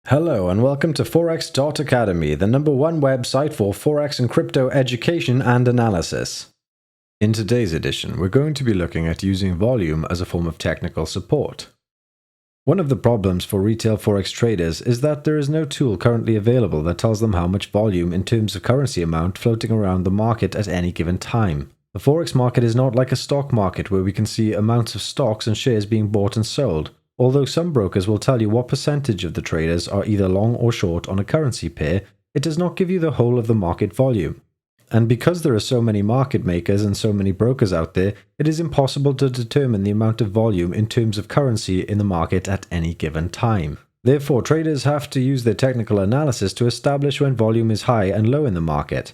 Hello and welcome to Forex.Academy, the #1 website for Forex and crypto education and analysis. In today's edition, we're going to be looking at using volume as a form of technical support. One of the problems for retail Forex traders is that there is no tool currently available that tells them how much volume in terms of currency amount floating around the market at any given time. The Forex market is not like a stock market where we can see amounts of stocks and shares being bought and sold. Although some brokers will tell you what percentage of the traders are either long or short on a currency pair, it does not give you the whole of the market volume. And because there are so many market makers and so many brokers out there, it is impossible to determine the amount of volume in terms of currency in the market at any given time. Therefore, traders have to use their technical analysis to establish when volume is high and low in the market.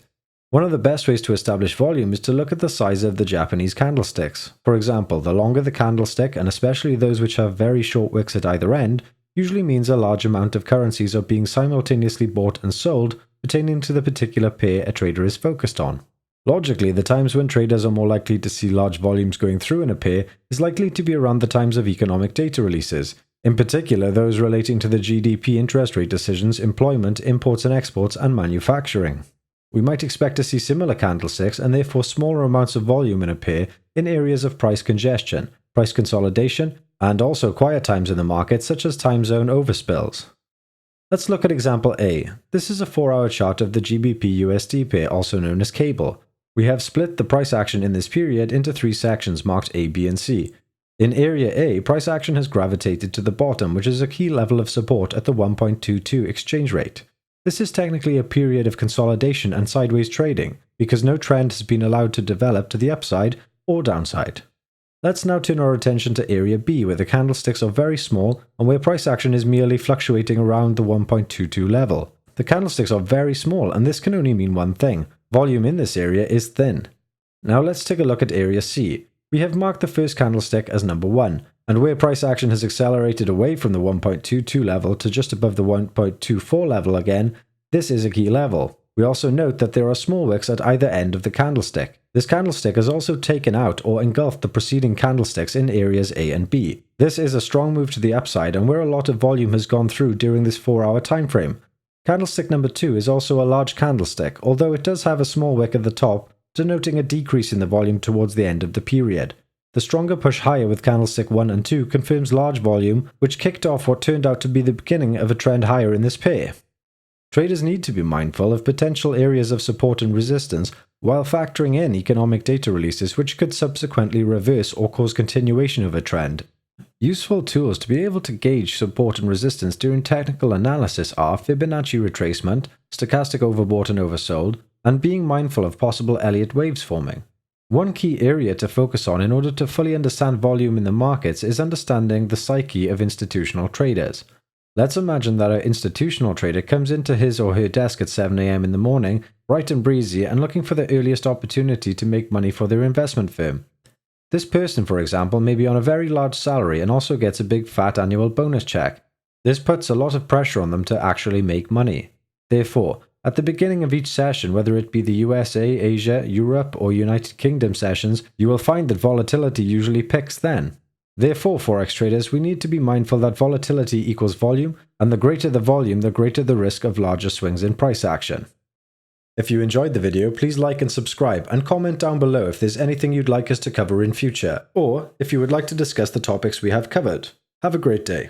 One of the best ways to establish volume is to look at the size of the Japanese candlesticks. For example, the longer the candlestick, and especially those which have very short wicks at either end, usually means a large amount of currencies are being simultaneously bought and sold pertaining to the particular pair a trader is focused on. Logically, the times when traders are more likely to see large volumes going through in a pair is likely to be around the times of economic data releases, in particular those relating to the GDP, interest rate decisions, employment, imports and exports, and manufacturing. We might expect to see similar candlesticks and therefore smaller amounts of volume in a pair in areas of price congestion, price consolidation, and also quiet times in the market such as time zone overspills. Let's look at example A. This is a 4-hour chart of the GBP/USD pair, also known as cable. We have split the price action in this period into 3 sections marked A, B, and C. In area A, price action has gravitated to the bottom, which is a key level of support at the 1.22 exchange rate. This is technically a period of consolidation and sideways trading, because no trend has been allowed to develop to the upside or downside. Let's now turn our attention to area B, where the candlesticks are very small and where price action is merely fluctuating around the 1.22 level. The candlesticks are very small, and this can only mean one thing: volume in this area is thin. Now let's take a look at area C. We have marked the first candlestick as #1, and where price action has accelerated away from the 1.22 level to just above the 1.24 level again, this is a key level. We also note that there are small wicks at either end of the candlestick. This candlestick has also taken out or engulfed the preceding candlesticks in areas A and B. This is a strong move to the upside and where a lot of volume has gone through during this 4-hour time frame. Candlestick number 2 is also a large candlestick, although it does have a small wick at the top, denoting a decrease in the volume towards the end of the period. The stronger push higher with candlestick 1 and 2 confirms large volume, which kicked off what turned out to be the beginning of a trend higher in this pair. Traders need to be mindful of potential areas of support and resistance while factoring in economic data releases which could subsequently reverse or cause continuation of a trend. Useful tools to be able to gauge support and resistance during technical analysis are Fibonacci retracement, stochastic overbought and oversold, and being mindful of possible Elliott waves forming. One key area to focus on in order to fully understand volume in the markets is understanding the psyche of institutional traders. Let's imagine that an institutional trader comes into his or her desk at 7 a.m. in the morning, bright and breezy, and looking for the earliest opportunity to make money for their investment firm. This person, for example, may be on a very large salary and also gets a big fat annual bonus check. This puts a lot of pressure on them to actually make money. Therefore, at the beginning of each session, whether it be the USA, Asia, Europe, or United Kingdom sessions, you will find that volatility usually peaks then. Therefore, Forex traders, we need to be mindful that volatility equals volume, and the greater the volume, the greater the risk of larger swings in price action. If you enjoyed the video, please like and subscribe, and comment down below if there's anything you'd like us to cover in future, or if you would like to discuss the topics we have covered. Have a great day.